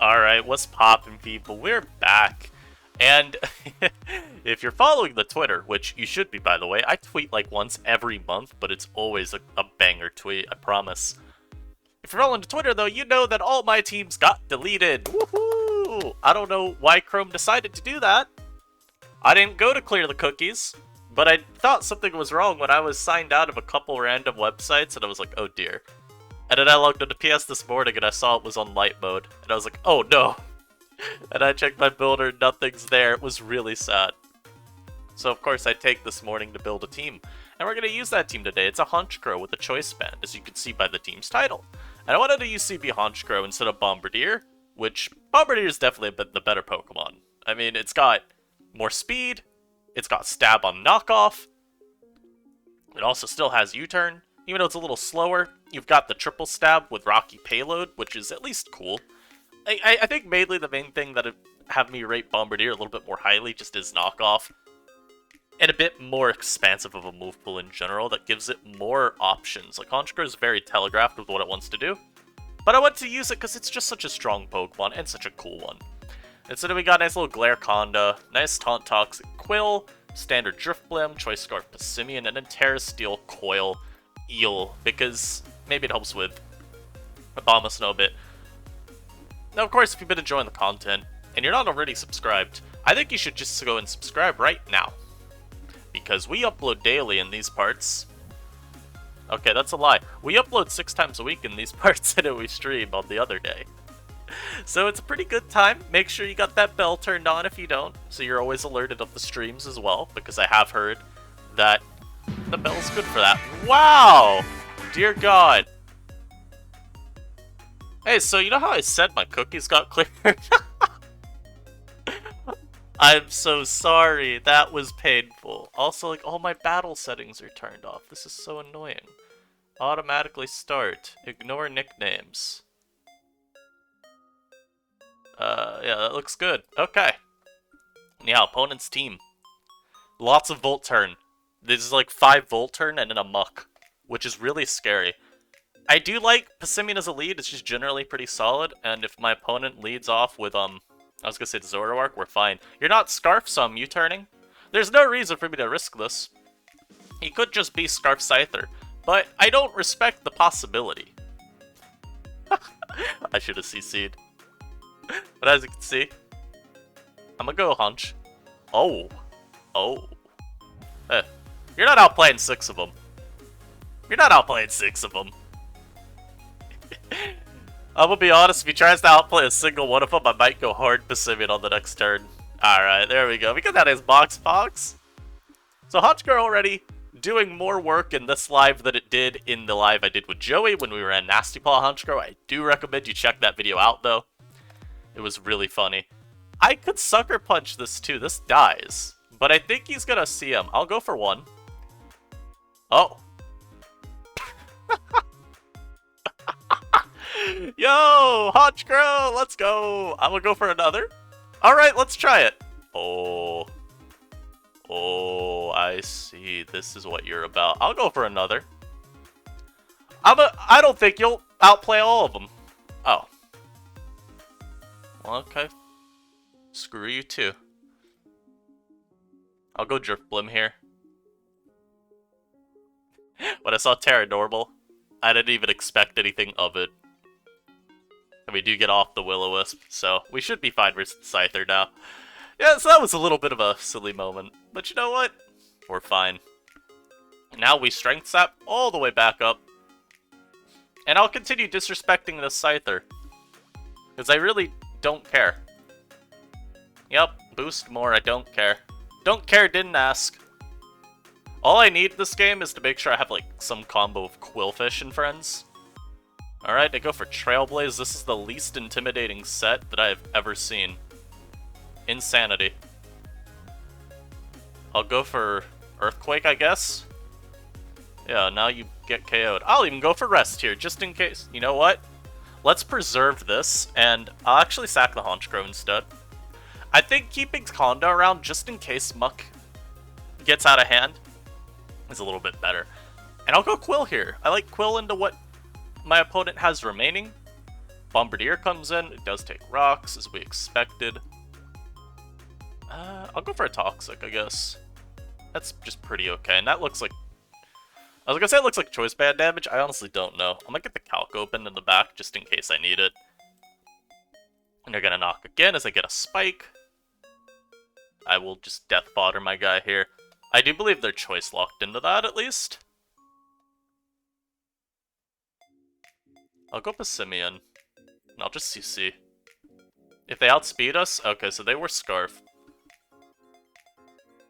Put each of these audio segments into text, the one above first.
Alright, what's poppin', people? We're back. And if you're following the Twitter, which you should be, by the way, I tweet like once every month, but it's always a banger tweet, I promise. If you're following the Twitter, though, you know that all my teams got deleted. Woohoo! I don't know why Chrome decided to do that. I didn't go to clear the cookies, but I thought something was wrong when I was signed out of a couple random websites, and I was like, oh dear. And then I logged into PS this morning and I saw it was on light mode. And I was like, oh no. And I checked my builder, nothing's there. It was really sad. So of course I take this morning to build a team. And we're going to use that team today. It's a Honchkrow with a choice band, as you can see by the team's title. And I wanted to use CB Honchkrow instead of Bombardier, which Bombardier is definitely the better Pokemon. I mean, it's got more speed, it's got stab on knockoff, it also still has U-turn. Even though it's a little slower, you've got the triple stab with Rocky Payload, which is at least cool. I think mainly the main thing that would have me rate Bombardier a little bit more highly just is knockoff. And a bit more expansive of a move pool in general that gives it more options. Like, Honchkrow is very telegraphed with what it wants to do. But I want to use it because it's just such a strong Pokemon and such a cool one. And so then we got a nice little Glare Conda, nice Taunt Toxic Quill, standard Drifblim, Choice Scarf Passimian, and then Terra Steel Coil Eel, because maybe it helps with Abomasnow a bit. Now, of course, if you've been enjoying the content, and you're not already subscribed, I think you should just go and subscribe right now. Because we upload daily in these parts. Okay, that's a lie. We upload 6 times a week in these parts, and then we stream on the other day. So it's a pretty good time. Make sure you got that bell turned on if you don't, so you're always alerted of the streams as well, because I have heard that the bell's good for that. Wow! Dear God. Hey, so you know how I said my cookies got cleared? I'm so sorry. That was painful. Also, like, all my battle settings are turned off. This is so annoying. Automatically start. Ignore nicknames. Yeah, that looks good. Okay. Yeah, opponent's team. Lots of Volt Turn. This is like 5 Volt Turn and then a Muck, which is really scary. I do like Passimian as a lead, it's just generally pretty solid, and if my opponent leads off with, I was gonna say Zoroark, we're fine. You're not Scarf, so I'm U-turning. There's no reason for me to risk this. He could just be Scarf Scyther, but I don't respect the possibility. I should have CC'd. But as you can see, I'm gonna go Hunch. Oh. Oh. You're not outplaying 6 of them. You're not outplaying 6 of them. I'm gonna be honest, if he tries to outplay a single one of them, I might go hard Passimian on the next turn. Alright, there we go. We got that as Box. So Honchkrow already doing more work in this live than it did in the live I did with Joey when we were in Nasty Paw Honchkrow. I do recommend you check that video out, though. It was really funny. I could Sucker Punch this, too. This dies. But I think he's gonna see him. I'll go for 1. Oh. Yo, Honchkrow, let's go. I'm gonna go for another. Alright, let's try it. Oh. Oh, I see. This is what you're about. I'll go for another. I don't think you'll outplay all of them. Oh. Well, okay. Screw you too. I'll go Drifblim here. When I saw Terra Normal, I didn't even expect anything of it. And we do get off the Will-O-Wisp, so we should be fine versus Scyther now. Yeah, so that was a little bit of a silly moment. But you know what? We're fine. Now we Strength Sap all the way back up. And I'll continue disrespecting this Scyther. Because I really don't care. Yep, boost more, I don't care. Don't care, didn't ask. All I need this game is to make sure I have, like, some combo of Quillfish and friends. Alright, I go for Trailblaze. This is the least intimidating set that I have ever seen. Insanity. I'll go for Earthquake, I guess. Yeah, now you get KO'd. I'll even go for Rest here, just in case. You know what? Let's preserve this, and I'll actually sack the Honchkrow instead. I think keeping Conda around just in case Muck gets out of hand is a little bit better. And I'll go Quill here. I like Quill into what my opponent has remaining. Bombardier comes in. It does take rocks, as we expected. I'll go for a Toxic, I guess. That's just pretty okay. And that looks like... I was gonna say it looks like choice band damage. I honestly don't know. I'm gonna get the calc open in the back, just in case I need it. And they're gonna knock again as I get a spike. I will just death fodder my guy here. I do believe they're choice locked into that, at least. I'll go Passimian. And I'll just CC. If they outspeed us... Okay, so they were Scarf.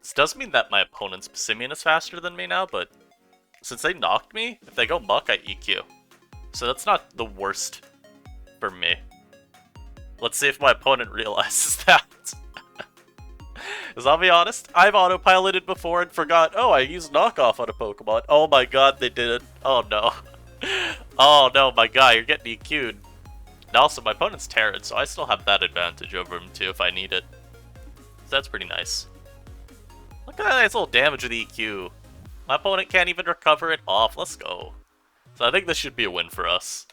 This does mean that my opponent's Passimian is faster than me now, but... Since they knocked me, if they go Muck, I EQ. So that's not the worst for me. Let's see if my opponent realizes that. Because I'll be honest, I've autopiloted before and forgot, oh, I used knockoff on a Pokemon. Oh my god, they did it. Oh no. Oh no, my guy, you're getting EQ'd. And also, my opponent's Terran, so I still have that advantage over him too if I need it. So that's pretty nice. Look at that nice little damage with EQ. My opponent can't even recover it off. Let's go. So I think this should be a win for us.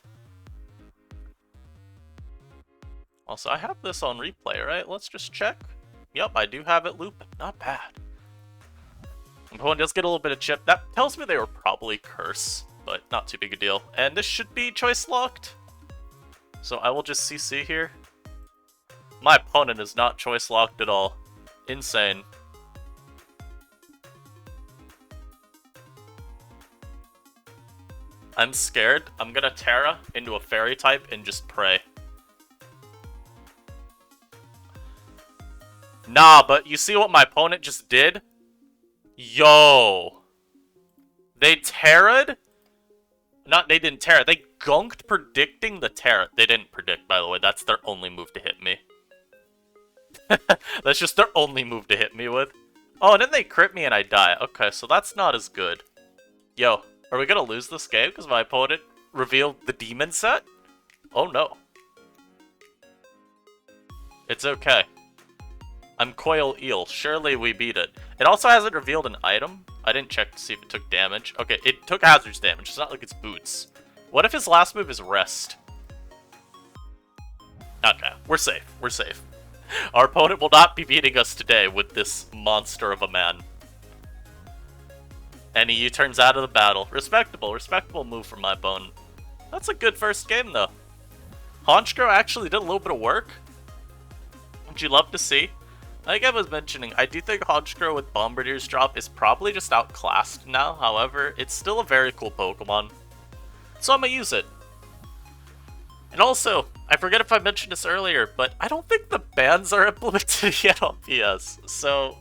Also, I have this on replay, right? Let's just check. Yep, I do have it looping. Not bad. My opponent does get a little bit of chip. That tells me they were probably Curse, but not too big a deal. And this should be choice locked. So I will just CC here. My opponent is not choice locked at all. Insane. I'm scared. I'm gonna Terra into a Fairy type and just pray. Nah, but you see what my opponent just did? Yo. They Terra'd? They didn't Terra. They gunked predicting the Terra. They didn't predict, by the way. That's their only move to hit me. That's just their only move to hit me with. Oh, and then they crit me and I die. Okay, so that's not as good. Yo, are we gonna lose this game because my opponent revealed the demon set? Oh no. It's okay. I'm Coil Eel. Surely we beat it. It also hasn't revealed an item. I didn't check to see if it took damage. Okay, it took hazards damage. It's not like it's boots. What if his last move is rest? Okay, we're safe. We're safe. Our opponent will not be beating us today with this monster of a man. And he U-turns out of the battle. Respectable move from my opponent. That's a good first game, though. Honchkrow actually did a little bit of work. Would you love to see? Like I was mentioning, I do think Honchkrow with Bombardier's drop is probably just outclassed now. However, it's still a very cool Pokemon. So I'm gonna use it. And also, I forget if I mentioned this earlier, but I don't think the bans are implemented yet on PS. So,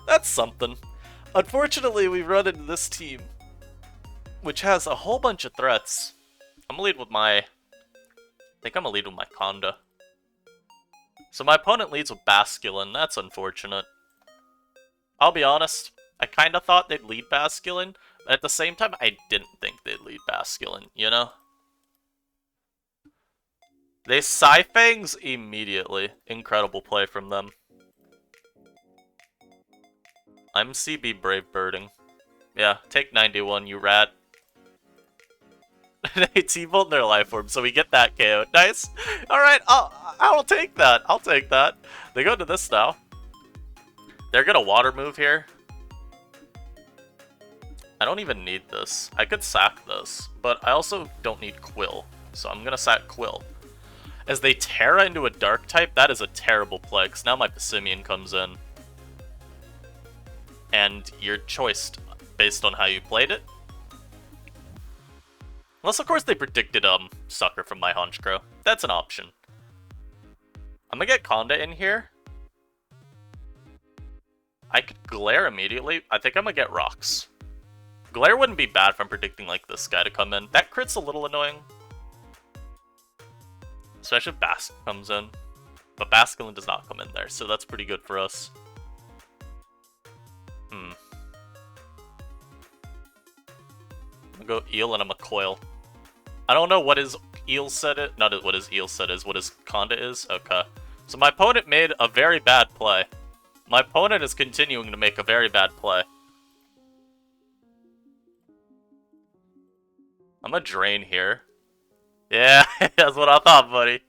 that's something. Unfortunately, we run into this team, which has a whole bunch of threats. I'm gonna lead with my... I think I'm gonna lead with my Conda. So my opponent leads with Basculin. That's unfortunate. I'll be honest, I kind of thought they'd lead Basculin, but at the same time, I didn't think they'd lead Basculin, you know? They Scyfangs immediately. Incredible play from them. I'm CB Brave Birding. Yeah, take 91, you rat. They T-Bolt in their life form, so we get that KO. Nice. Alright, I'll take that. I'll take that. They go to this now. They're gonna water move here. I don't even need this. I could sack this, but I also don't need Quill. So I'm gonna sack Quill. As they Terra into a Dark type, that is a terrible play, because now my Passimian comes in. And you're choiced based on how you played it. Unless, of course, they predicted Sucker from my Honchkrow. That's an option. I'm gonna get Conda in here. I could Glare immediately. I think I'm gonna get Rocks. Glare wouldn't be bad if I'm predicting, like, this guy to come in. That crit's a little annoying. Especially if Bask comes in. But Basculin does not come in there, so that's pretty good for us. I'm gonna go Eel and I'm a Coil. I don't know what his Eel set is. Not what his Eel set is, what his Conda is. Okay. So my opponent made a very bad play. My opponent is continuing to make a very bad play. I'm gonna Drain here. Yeah, that's what I thought, buddy.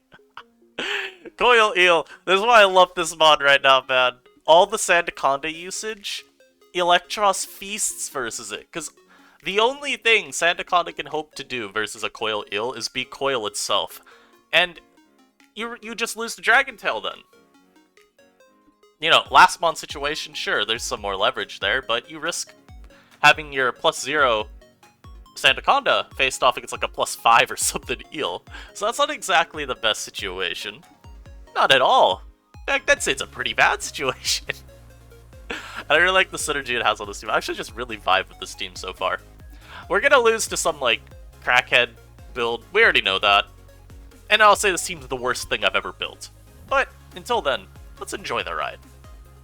Coil Eel. This is why I love this mod right now, man. All the Sandaconda usage, Electros feasts versus it. Because the only thing Sandaconda can hope to do versus a Coil Eel is be Coil itself. And you just lose the Dragon Tail then. You know, last mon situation, sure, there's some more leverage there, but you risk having your +0 Sandaconda faced off against like a +5 or something Eel. So that's not exactly the best situation. Not at all. In fact, I'd say it's a pretty bad situation. I really like the synergy it has on this team. I actually just really vibe with this team so far. We're gonna lose to some, like, crackhead build. We already know that. And I'll say this team's the worst thing I've ever built. But, until then, let's enjoy the ride.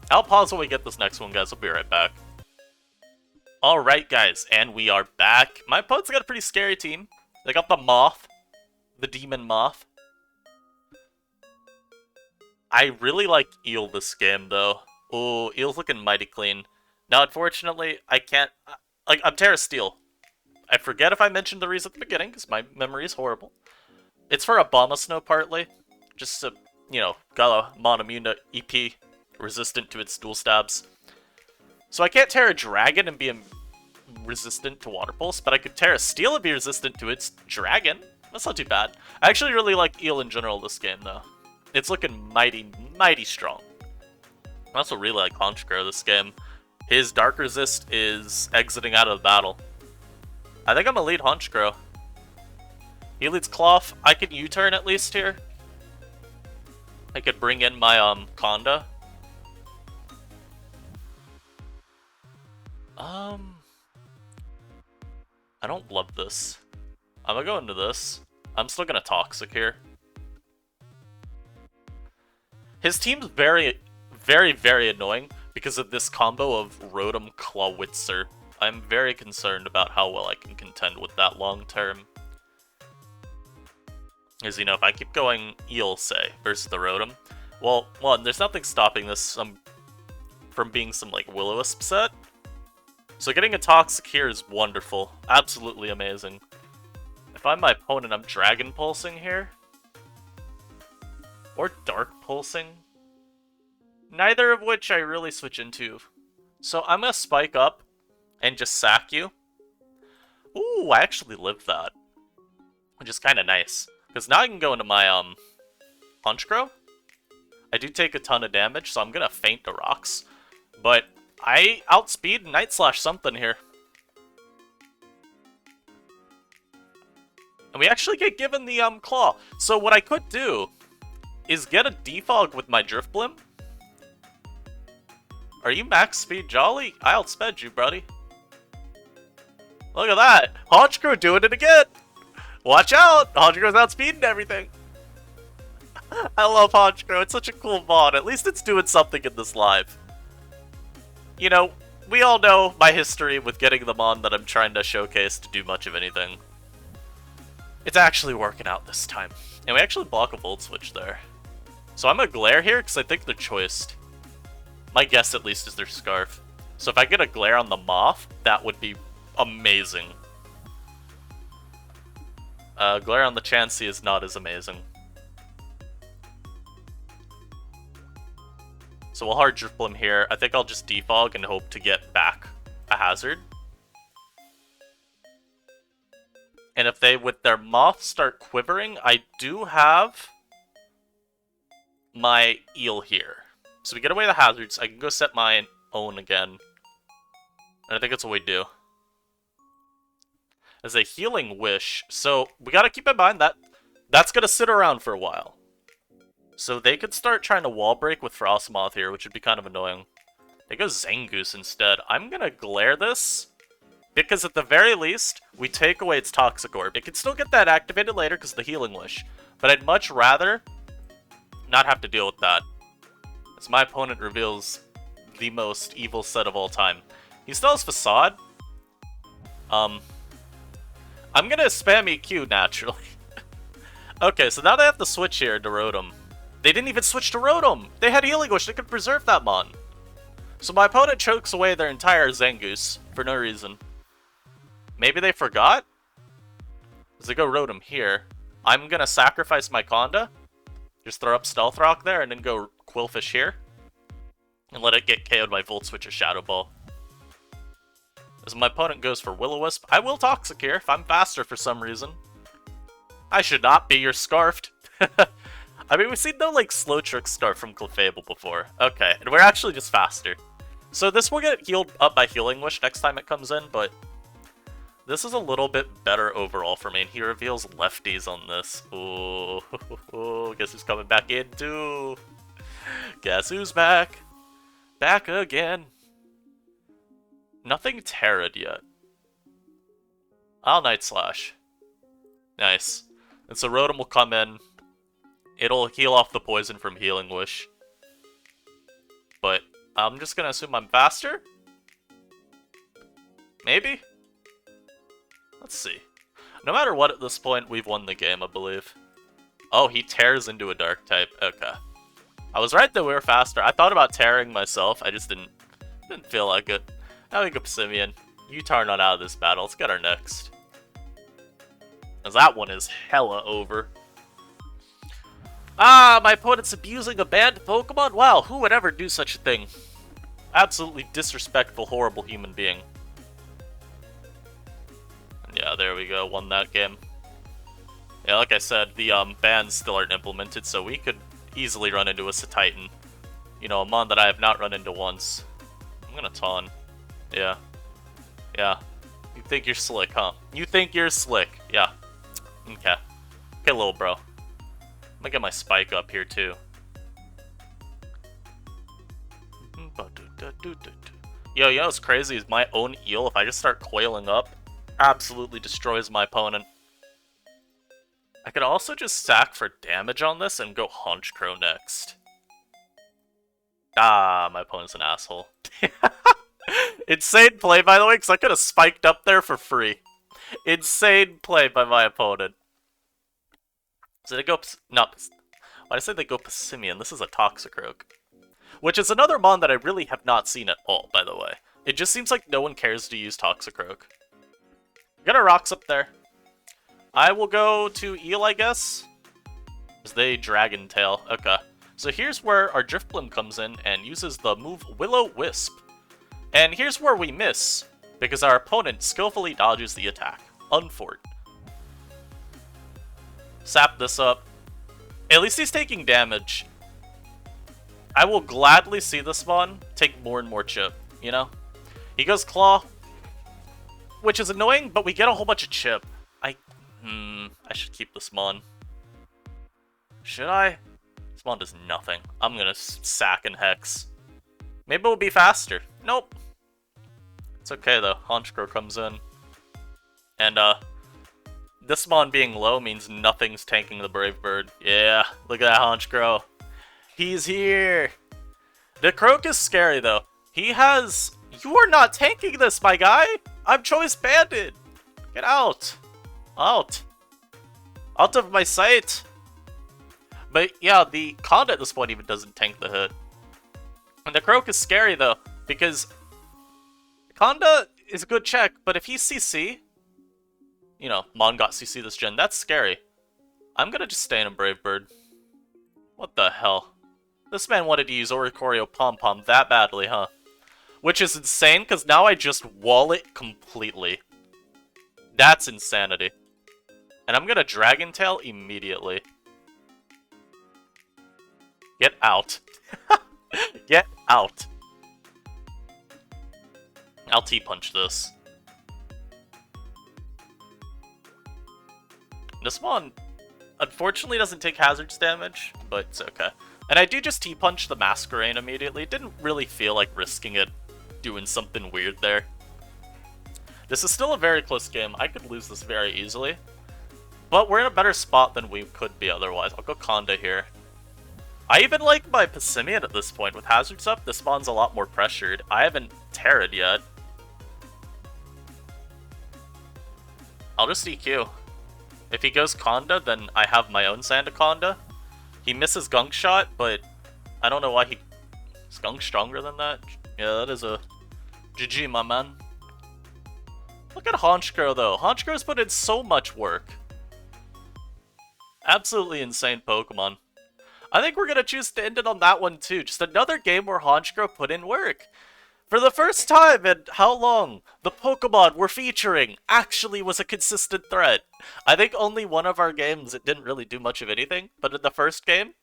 I'll pause when we get this next one, guys. I'll be right back. Alright, guys, and we are back. My opponent's got a pretty scary team. They got the Moth. The Demon Moth. I really like Eel this game, though. Ooh, Eel's looking mighty clean. Now, unfortunately, I can't... Like, I'm Terra Steel. I forget if I mentioned the reason at the beginning, because my memory is horrible. It's for Abomasnow, partly. Just to, you know, got a Mon immune to EP, resistant to its dual stabs. So I can't Terra Dragon and be resistant to Water Pulse, but I could Terra Steel and be resistant to its Dragon. That's not too bad. I actually really like Eel in general this game, though. It's looking mighty, mighty strong. I also really like Honchkrow this game. His Dark Resist is exiting out of the battle. I think I'm gonna lead Honchkrow. He leads Cloth. I can U-turn at least here. I could bring in my Conda. I don't love this. I'm gonna go into this. I'm still gonna Toxic here. His team's very, very, very annoying because of this combo of Rotom Clawitzer. I'm very concerned about how well I can contend with that long term. As you know, if I keep going Eel, say, versus the Rotom, well, one, there's nothing stopping this from being some, like, Will-O-Wisp set. So getting a Toxic here is wonderful. Absolutely amazing. If I'm my opponent, I'm Dragon Pulsing here. Or Dark Pulsing. Neither of which I really switch into. So I'm gonna spike up and just sack you. Ooh, I actually lived that. Which is kind of nice. Because now I can go into my Honchkrow. I do take a ton of damage, so I'm gonna faint the rocks. But I outspeed Night Slash something here. And we actually get given the Claw. So what I could do is get a defog with my Drifblim. Are you max speed Jolly? I outsped you, buddy. Look at that! Honchkrow doing it again! Watch out! Honchkrow's outspeeding everything! I love Honchkrow, it's such a cool mod. At least it's doing something in this live. You know, we all know my history with getting the mod that I'm trying to showcase to do much of anything. It's actually working out this time. And we actually block a Volt Switch there. So I'm gonna Glare here, because I think they're choiced. My guess, at least, is their Scarf. So if I get a Glare on the Moth, that would be amazing. Glare on the Chansey is not as amazing. So we'll hard Drifblim here. I think I'll just defog and hope to get back a Hazard. And if they, with their Moth, start quivering, I do have my Eel here. So we get away the Hazards. I can go set my own again. And I think that's what we do. As a Healing Wish. So we gotta keep in mind that that's gonna sit around for a while. So they could start trying to wall break with Frostmoth here, which would be kind of annoying. They go Zangoose instead. I'm gonna Glare this, because at the very least, we take away its Toxic Orb. It can still get that activated later because of the Healing Wish. But I'd much rather not have to deal with that. As my opponent reveals the most evil set of all time. He still has Facade. I'm gonna spam EQ naturally. Okay, so now they have to switch here to Rotom. They didn't even switch to Rotom! They had Healing Wish, they could preserve that Mon. So my opponent chokes away their entire Zangoose for no reason. Maybe they forgot? Because they go Rotom here. I'm gonna sacrifice my Conda, just throw up Stealth Rock there, and then go Quillfish here, and let it get KO'd by Volt Switch or Shadow Ball. As my opponent goes for Will-O-Wisp, I will Toxic here if I'm faster for some reason. I should not be, you're Scarfed. I mean, we've seen no, like, slow trick Scarf from Clefable before. Okay, and we're actually just faster. So this will get healed up by Healing Wish next time it comes in, but this is a little bit better overall for me, and he reveals lefties on this. Ooh, guess who's coming back in, too? Guess who's back? Back again. Nothing Terra'd yet. I'll Night Slash. Nice. And so Rotom will come in. It'll heal off the poison from Healing Wish. But I'm just gonna assume I'm faster? Maybe? Let's see. No matter what at this point, we've won the game, I believe. Oh, he tears into a dark type. Okay. I was right that we were faster. I thought about tearing myself. I just didn't feel like it. Now we go Pissimian. You turn on out of this battle. Let's get our next. As that one is hella over. Ah, my opponent's abusing a banned Pokemon? Wow, who would ever do such a thing? Absolutely disrespectful, horrible human being. Yeah, there we go. Won that game. Yeah, like I said, the bans still aren't implemented, so we could easily run into a Titan. You know, a mon that I have not run into once. I'm gonna Taun. Yeah. Yeah. You think you're slick, huh? You think you're slick. Yeah. Okay. Okay, little bro. I'm gonna get my Spike up here, too. Yo, you know what's crazy is my own eel, if I just start coiling up, absolutely destroys my opponent. I could also just sack for damage on this and go Honchkrow next. Ah, my opponent's an asshole. Insane play, by the way, because I could have spiked up there for free. Insane play by my opponent. So they go... No, why did I say they go Pissimian? This is a Toxicroak. Which is another mon that I really have not seen at all, by the way. It just seems like no one cares to use Toxicroak. Got our rocks up there. I will go to Eel, I guess. As they Dragon Tail. Okay. So here's where our Drifblim comes in and uses the move Will-O-Wisp. And here's where we miss, because our opponent skillfully dodges the attack. Unfort. Sap this up. At least he's taking damage. I will gladly see this mon take more and more chip, you know? He goes Claw, which is annoying, but we get a whole bunch of chip. I should keep this mon. Should I? This mon does nothing. I'm gonna sack and Hex. Maybe we'll be faster. Nope. It's okay though. Honchkrow comes in. And this mon being low means nothing's tanking the Brave Bird. Yeah, look at that Honchkrow. He's here! The Croak is scary, though. He has... You are not tanking this, my guy! I'm Choice Banded! Get out! Out! Out of my sight! But yeah, the Conda at this point even doesn't tank the hit. And the Croak is scary, though, because... Conda is a good check, but if he's CC... You know, Mon got CC this gen, that's scary. I'm gonna just stay in a Brave Bird. What the hell? This man wanted to use Oricorio Pom Pom that badly, huh? Which is insane, because now I just wall it completely. That's insanity. And I'm gonna Dragon Tail immediately. Get out. Get out. I'll T-punch this. This one, unfortunately, doesn't take hazards damage, but it's okay. And I do just T-punch the Masquerain immediately. It didn't really feel like risking it, doing something weird there. This is still a very close game. I could lose this very easily. But we're in a better spot than we could be otherwise. I'll go Conda here. I even like my Pissimian at this point. With hazards up, this spawn's a lot more pressured. I haven't Terra'd yet. I'll just EQ. If he goes Conda, then I have my own Sandaconda. He misses Gunk Shot, but I don't know why he... Is Gunk stronger than that? Yeah, that is a GG, my man. Look at Honchkrow, though. Honchkrow's put in so much work. Absolutely insane Pokemon. I think we're gonna choose to end it on that one too. Just another game where Honchkrow put in work. For the first time in how long, the Pokemon we're featuring actually was a consistent threat. I think only one of our games it didn't really do much of anything, but in the first game,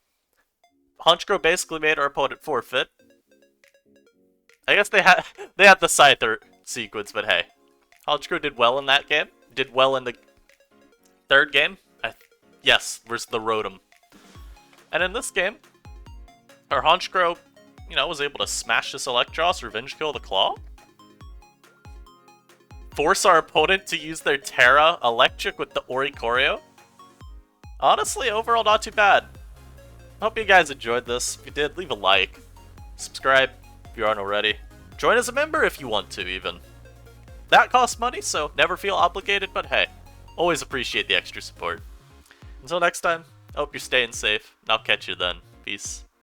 Honchkrow basically made our opponent forfeit. I guess they had the Scyther sequence, but hey. Honchkrow did well in that game. Did well in the third game. Yes, versus the Rotom. And in this game, our Honchkrow, was able to smash this Electros, revenge kill the Claw. Force our opponent to use their Terra Electric with the Oricorio. Honestly, overall not too bad. Hope you guys enjoyed this. If you did, leave a like. Subscribe if you aren't already. Join as a member if you want to, even. That costs money, so never feel obligated, but hey, always appreciate the extra support. Until next time, I hope you're staying safe, and I'll catch you then. Peace.